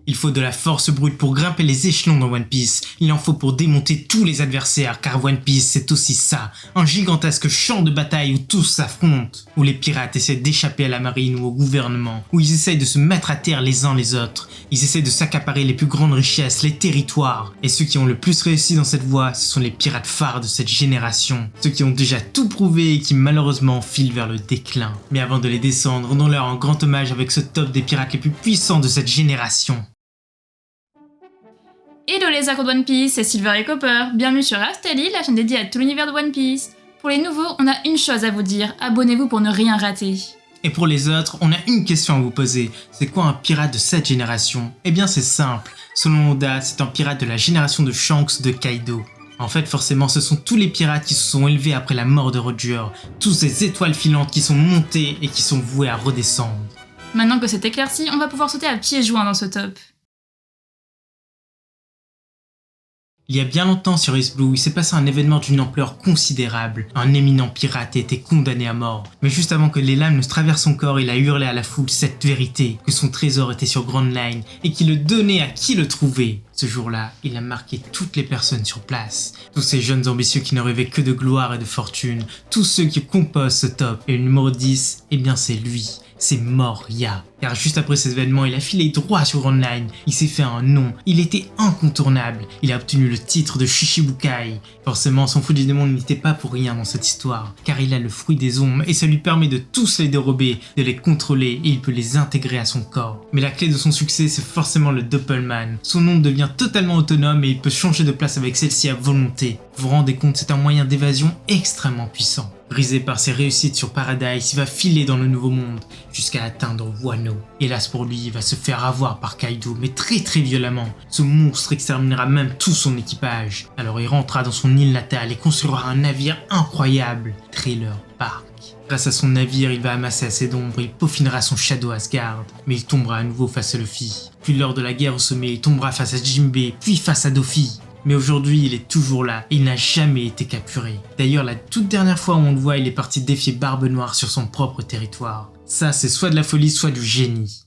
Il faut de la force brute pour grimper les échelons dans One Piece. Il en faut pour démonter tous les adversaires, car One Piece c'est aussi ça, un gigantesque champ de bataille où tous s'affrontent, où les pirates essaient d'échapper à la marine ou au gouvernement, où ils essayent de se mettre à terre les uns les autres. Ils essaient de s'accaparer les plus grandes richesses, les territoires. Et ceux qui ont le plus réussi dans cette voie, ce sont les pirates phares de cette génération. Ceux qui ont déjà tout prouvé et qui malheureusement filent vers le déclin. Mais avant de les descendre, rendons-leur un grand hommage avec ce top des pirates les plus puissants de cette génération. Hello les accros de One Piece, c'est Silver et Copper, bienvenue sur Aftali, la chaîne dédiée à tout l'univers de One Piece. Pour les nouveaux, on a une chose à vous dire, abonnez-vous pour ne rien rater. Et pour les autres, on a une question à vous poser, c'est quoi un pirate de cette génération? Eh bien c'est simple, selon Oda, c'est un pirate de la génération de Shanks de Kaido. En fait, forcément, ce sont tous les pirates qui se sont élevés après la mort de Roger, tous ces étoiles filantes qui sont montées et qui sont vouées à redescendre. Maintenant que c'est éclairci, on va pouvoir sauter à pieds joints dans ce top. Il y a bien longtemps sur East Blue, il s'est passé un événement d'une ampleur considérable. Un éminent pirate a été condamné à mort. Mais juste avant que les lames ne se traversent son corps, il a hurlé à la foule cette vérité, que son trésor était sur Grand Line et qu'il le donnait à qui le trouvait. Ce jour-là, il a marqué toutes les personnes sur place. Tous ces jeunes ambitieux qui ne rêvaient que de gloire et de fortune. Tous ceux qui composent ce top. Et le numéro 10, eh bien c'est lui. C'est Moria. Car juste après cet événement, il a filé droit sur Grand Line. Il s'est fait un nom. Il était incontournable. Il a obtenu le titre de Shishibukai. Forcément, son fruit du démon n'était pas pour rien dans cette histoire. Car il a le fruit des ombres et ça lui permet de tous les dérober, de les contrôler et il peut les intégrer à son corps. Mais la clé de son succès, c'est forcément le Doppelman. Son nom devient totalement autonome et il peut changer de place avec celle-ci à volonté. Vous vous rendez compte, c'est un moyen d'évasion extrêmement puissant. Brisé par ses réussites sur Paradise, il va filer dans le nouveau monde jusqu'à atteindre Wano. Hélas pour lui, il va se faire avoir par Kaido, mais très violemment. Ce monstre exterminera même tout son équipage. Alors il rentrera dans son île natale et construira un navire incroyable, Thriller Bark. Grâce à son navire, il va amasser assez d'ombre, il peaufinera son Shadow Asgard, mais il tombera à nouveau face à Luffy. Puis lors de la guerre au sommet, il tombera face à Jinbei, puis face à Doffy. Mais aujourd'hui, il est toujours là et il n'a jamais été capturé. D'ailleurs, la toute dernière fois où on le voit, il est parti défier Barbe Noire sur son propre territoire. Ça, c'est soit de la folie, soit du génie.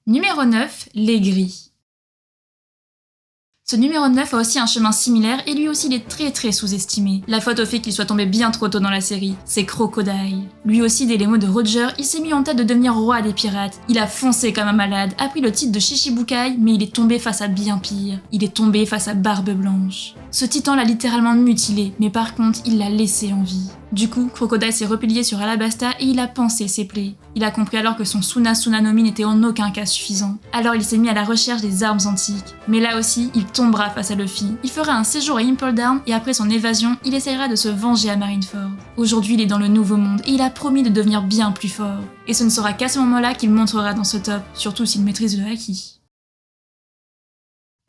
Numéro 9, les gris. Ce numéro 9 a aussi un chemin similaire et lui aussi il est très sous-estimé. La faute au fait qu'il soit tombé bien trop tôt dans la série, c'est Crocodile. Lui aussi, dès les mots de Roger, il s'est mis en tête de devenir roi des pirates. Il a foncé comme un malade, a pris le titre de Shishibukai, mais il est tombé face à bien pire. Il est tombé face à Barbe Blanche. Ce titan l'a littéralement mutilé, mais par contre, il l'a laissé en vie. Du coup, Crocodile s'est replié sur Alabasta et il a pansé ses plaies. Il a compris alors que son Tsunanomi n'était en aucun cas suffisant. Alors il s'est mis à la recherche des armes antiques. Mais là aussi, il tombera face à Luffy. Il fera un séjour à Impel Down et après son évasion, il essaiera de se venger à Marineford. Aujourd'hui, il est dans le nouveau monde et il a promis de devenir bien plus fort. Et ce ne sera qu'à ce moment-là qu'il montrera dans ce top, surtout s'il maîtrise le haki.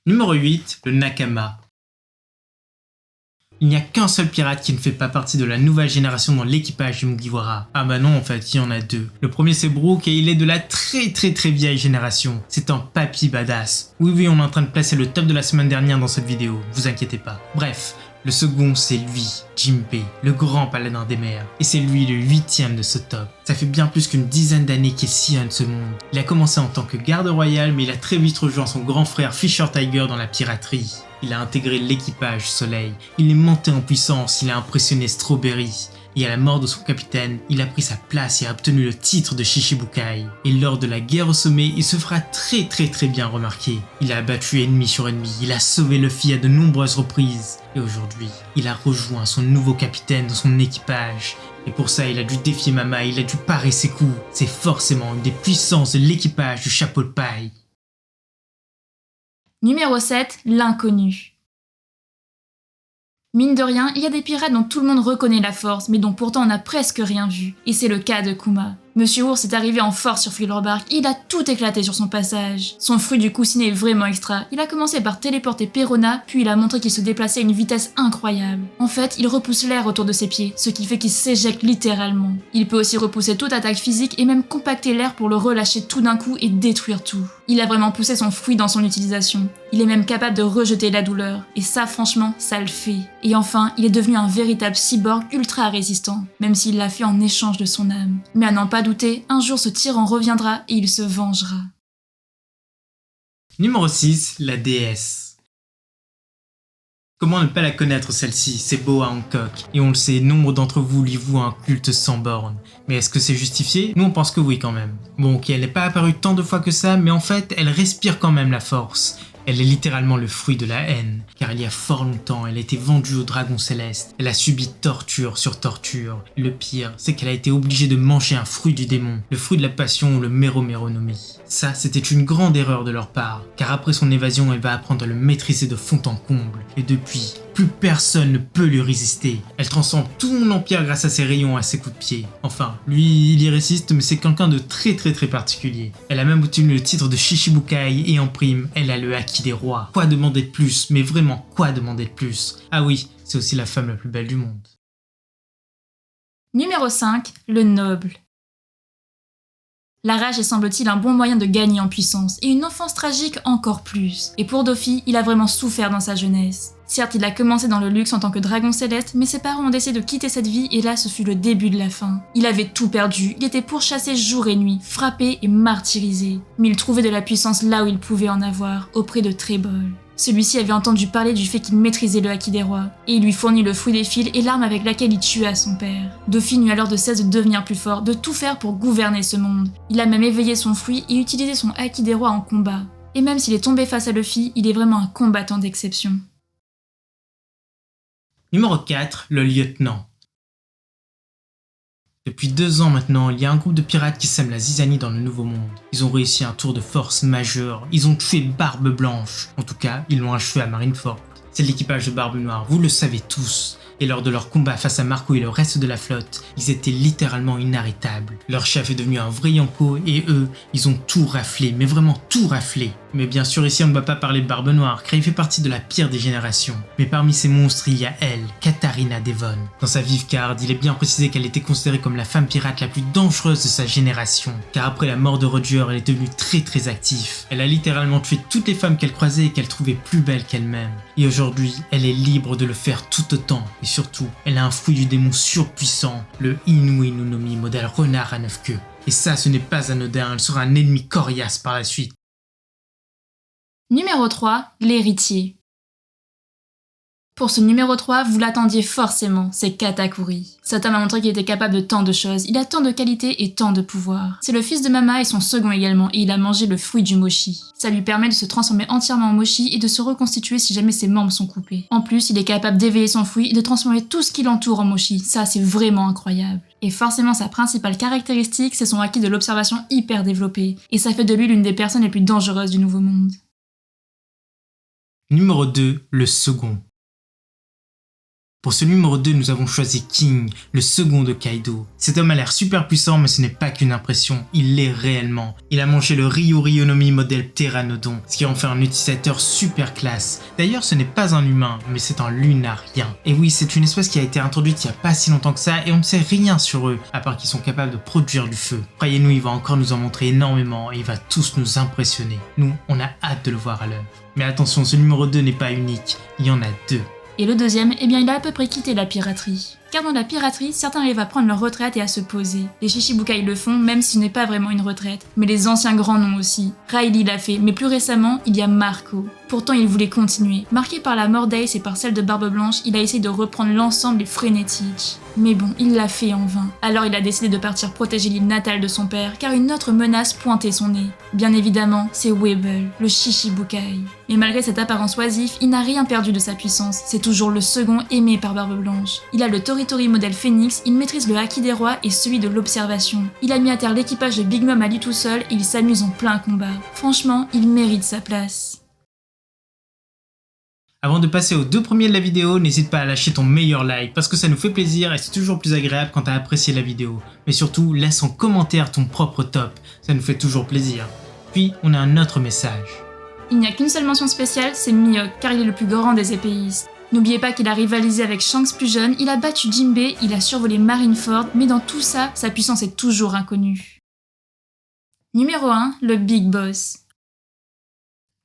Numéro 8, le Nakama. Il n'y a qu'un seul pirate qui ne fait pas partie de la nouvelle génération dans l'équipage du Mugiwara. Ah bah non, en fait, il y en a deux. Le premier c'est Brook et il est de la très vieille génération. C'est un papy badass. Oui, on est en train de placer le top de la semaine dernière dans cette vidéo, vous inquiétez pas. Bref, le second c'est lui, Jinbei, le grand paladin des mers. Et c'est lui le 8e de ce top. Ça fait bien plus qu'une dizaine d'années qu'il sillonne ce monde. Il a commencé en tant que garde royal, mais il a très vite rejoint son grand frère Fisher Tiger dans la piraterie. Il a intégré l'équipage Soleil, il est monté en puissance, il a impressionné Strawberry. Et à la mort de son capitaine, il a pris sa place et a obtenu le titre de Shishibukai. Et lors de la guerre au sommet, il se fera très bien remarquer. Il a abattu ennemi sur ennemi, il a sauvé Luffy à de nombreuses reprises. Et aujourd'hui, il a rejoint son nouveau capitaine dans son équipage. Et pour ça, il a dû défier Mama, il a dû parer ses coups. C'est forcément une des puissances de l'équipage du chapeau de paille. Numéro 7, l'inconnu. Mine de rien, il y a des pirates dont tout le monde reconnaît la force, mais dont pourtant on n'a presque rien vu. Et c'est le cas de Kuma. Monsieur Ours est arrivé en force sur Thriller Bark et il a tout éclaté sur son passage. Son fruit du coussinet est vraiment extra. Il a commencé par téléporter Perona, puis il a montré qu'il se déplaçait à une vitesse incroyable. En fait, il repousse l'air autour de ses pieds, ce qui fait qu'il s'éjecte littéralement. Il peut aussi repousser toute attaque physique et même compacter l'air pour le relâcher tout d'un coup et détruire tout. Il a vraiment poussé son fruit dans son utilisation. Il est même capable de rejeter la douleur. Et ça, franchement, ça le fait. Et enfin, il est devenu un véritable cyborg ultra résistant, même s'il l'a fait en échange de son âme. Mais à n'en pas douter, un jour ce tyran reviendra et il se vengera. Numéro 6, la déesse. Comment ne pas la connaître celle-ci, c'est Boa Hancock, et on le sait, nombre d'entre vous lui vouent un culte sans borne. Mais est-ce que c'est justifié? Nous on pense que oui quand même. Bon ok, elle n'est pas apparue tant de fois que ça, mais en fait, elle respire quand même la force. Elle est littéralement le fruit de la haine, car il y a fort longtemps, elle a été vendue au dragon céleste. Elle a subi torture sur torture. Et le pire, c'est qu'elle a été obligée de manger un fruit du démon, le fruit de la passion ou le Meroméronomie. Ça, c'était une grande erreur de leur part, car après son évasion, elle va apprendre à le maîtriser de fond en comble. Et depuis, plus personne ne peut lui résister. Elle transforme tout mon empire grâce à ses rayons et à ses coups de pied. Enfin, lui, il y résiste, mais c'est quelqu'un de très particulier. Elle a même obtenu le titre de Shishibukai et en prime, elle a le haki des rois. Quoi demander de plus? Mais vraiment, quoi demander de plus? Ah oui, c'est aussi la femme la plus belle du monde. Numéro 5, le noble. La rage est semble-t-il un bon moyen de gagner en puissance, et une enfance tragique encore plus. Et pour Dofi, il a vraiment souffert dans sa jeunesse. Certes, il a commencé dans le luxe en tant que dragon céleste, mais ses parents ont décidé de quitter cette vie et là, ce fut le début de la fin. Il avait tout perdu, il était pourchassé jour et nuit, frappé et martyrisé. Mais il trouvait de la puissance là où il pouvait en avoir, auprès de Trébol. Celui-ci avait entendu parler du fait qu'il maîtrisait le haki des rois, et il lui fournit le fruit des fils et l'arme avec laquelle il tua son père. Dofi n'eut alors de cesse de devenir plus fort, de tout faire pour gouverner ce monde. Il a même éveillé son fruit et utilisé son haki des rois en combat. Et même s'il est tombé face à Luffy, il est vraiment un combattant d'exception. Numéro 4, le lieutenant. Depuis 2 ans maintenant, il y a un groupe de pirates qui sèment la zizanie dans le Nouveau Monde. Ils ont réussi un tour de force majeur, ils ont tué Barbe Blanche. En tout cas, ils l'ont achevé à Marineford. C'est l'équipage de Barbe Noire, vous le savez tous. Et lors de leur combat face à Marco et le reste de la flotte, ils étaient littéralement inarrêtables. Leur chef est devenu un vrai Yanko et eux, ils ont tout raflé, mais vraiment tout raflé. Mais bien sûr ici on ne va pas parler de Barbe Noire, car il fait partie de la pire des générations. Mais parmi ces monstres il y a elle, Katarina Devon. Dans sa vive card, il est bien précisé qu'elle était considérée comme la femme pirate la plus dangereuse de sa génération. Car après la mort de Roger, elle est devenue très active. Elle a littéralement tué toutes les femmes qu'elle croisait et qu'elle trouvait plus belles qu'elle-même. Et aujourd'hui, elle est libre de le faire tout autant. Et surtout, elle a un fruit du démon surpuissant, le Inu Inu no Mi modèle renard à 9 queues. Et ça, ce n'est pas anodin, elle sera un ennemi coriace par la suite. Numéro 3, l'héritier. Pour ce numéro 3, vous l'attendiez forcément, c'est Katakuri. Cet homme a montré qu'il était capable de tant de choses, il a tant de qualités et tant de pouvoir. C'est le fils de Mama et son second également, et il a mangé le fruit du mochi. Ça lui permet de se transformer entièrement en mochi et de se reconstituer si jamais ses membres sont coupés. En plus, il est capable d'éveiller son fruit et de transformer tout ce qui l'entoure en mochi, ça c'est vraiment incroyable. Et forcément sa principale caractéristique, c'est son acquis de l'observation hyper développé, et ça fait de lui l'une des personnes les plus dangereuses du Nouveau Monde. Numéro 2, le second. Pour ce numéro 2, nous avons choisi King, le second de Kaido. Cet homme a l'air super puissant, mais ce n'est pas qu'une impression, il l'est réellement. Il a mangé le Ryu no Mi modèle Pteranodon, ce qui en fait un utilisateur super classe. D'ailleurs, ce n'est pas un humain, mais c'est un lunarien. Et oui, c'est une espèce qui a été introduite il n'y a pas si longtemps que ça, et on ne sait rien sur eux, à part qu'ils sont capables de produire du feu. Croyez-nous, il va encore nous en montrer énormément, et il va tous nous impressionner. Nous, on a hâte de le voir à l'œuvre. Mais attention, ce numéro 2 n'est pas unique, il y en a 2. Et le deuxième, eh bien il a à peu près quitté la piraterie. Car dans la piraterie, certains arrivent à prendre leur retraite et à se poser. Les Shishibukai le font, même si ce n'est pas vraiment une retraite. Mais les anciens grands noms aussi. Riley l'a fait, mais plus récemment, il y a Marco. Pourtant, il voulait continuer. Marqué par la mort d'Ace et par celle de Barbe Blanche, il a essayé de reprendre l'ensemble des Frenetic. Mais bon, il l'a fait en vain. Alors il a décidé de partir protéger l'île natale de son père, car une autre menace pointait son nez. Bien évidemment, c'est Weble, le Shishibukai. Mais malgré cette apparence oisif, il n'a rien perdu de sa puissance. C'est toujours le second aimé par Barbe Blanche. Il a le Tori modèle Phoenix, il maîtrise le haki des rois et celui de l'observation. Il a mis à terre l'équipage de Big Mom à lui tout seul et il s'amuse en plein combat. Franchement, il mérite sa place. Avant de passer aux 2 premiers de la vidéo, n'hésite pas à lâcher ton meilleur like parce que ça nous fait plaisir et c'est toujours plus agréable quand t'as apprécié la vidéo. Mais surtout, laisse en commentaire ton propre top, ça nous fait toujours plaisir. Puis, on a un autre message. Il n'y a qu'une seule mention spéciale, c'est Mihawk, car il est le plus grand des épéistes. N'oubliez pas qu'il a rivalisé avec Shanks plus jeune, il a battu Jinbei, il a survolé Marineford, mais dans tout ça, sa puissance est toujours inconnue. Numéro 1, le Big Boss.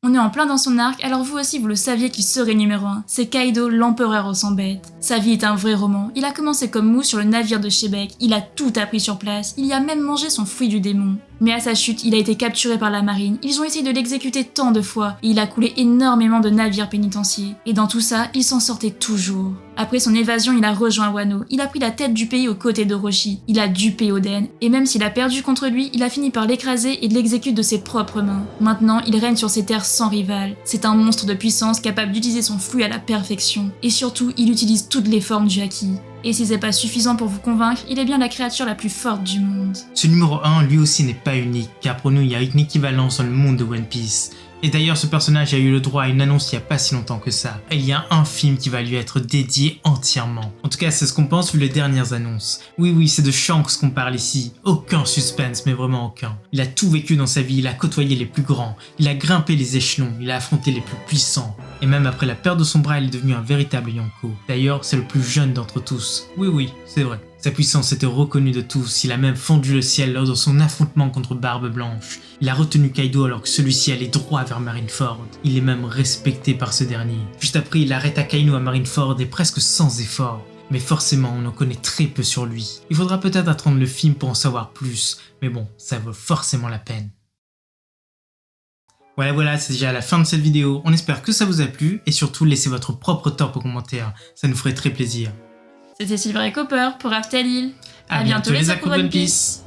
On est en plein dans son arc, alors vous aussi vous le saviez qu'il serait numéro 1. C'est Kaido, l'empereur aux 100 bêtes. Sa vie est un vrai roman. Il a commencé comme mou sur le navire de Shebeck, il a tout appris sur place, il y a même mangé son fruit du démon. Mais à sa chute, il a été capturé par la marine, ils ont essayé de l'exécuter tant de fois, et il a coulé énormément de navires pénitentiaires. Et dans tout ça, il s'en sortait toujours. Après son évasion, il a rejoint Wano, il a pris la tête du pays aux côtés d'Orochi, il a dupé Oden, et même s'il a perdu contre lui, il a fini par l'écraser et de l'exécuter de ses propres mains. Maintenant, il règne sur ces terres sans rival. C'est un monstre de puissance capable d'utiliser son flux à la perfection. Et surtout, il utilise toutes les formes du haki. Et si c'est pas suffisant pour vous convaincre, il est bien la créature la plus forte du monde. Ce numéro 1, lui aussi, n'est pas unique, car pour nous, il y a une équivalence dans le monde de One Piece. Et d'ailleurs, ce personnage a eu le droit à une annonce il y a pas si longtemps que ça. Et il y a un film qui va lui être dédié entièrement. En tout cas, c'est ce qu'on pense vu les dernières annonces. Oui, c'est de Shanks qu'on parle ici. Aucun suspense, mais vraiment aucun. Il a tout vécu dans sa vie, il a côtoyé les plus grands, il a grimpé les échelons, il a affronté les plus puissants. Et même après la perte de son bras, il est devenu un véritable Yonko. D'ailleurs, c'est le plus jeune d'entre tous. Oui, c'est vrai. Sa puissance était reconnue de tous, il a même fendu le ciel lors de son affrontement contre Barbe Blanche. Il a retenu Kaido alors que celui-ci allait droit vers Marineford. Il est même respecté par ce dernier. Juste après, il arrête Akainu à Marineford et presque sans effort. Mais forcément, on en connaît très peu sur lui. Il faudra peut-être attendre le film pour en savoir plus, mais bon, ça vaut forcément la peine. Voilà, c'est déjà la fin de cette vidéo. On espère que ça vous a plu et surtout laissez votre propre top aux commentaires, ça nous ferait très plaisir. C'était Silver et Copper pour After Lille. À bientôt les accros de One Piece.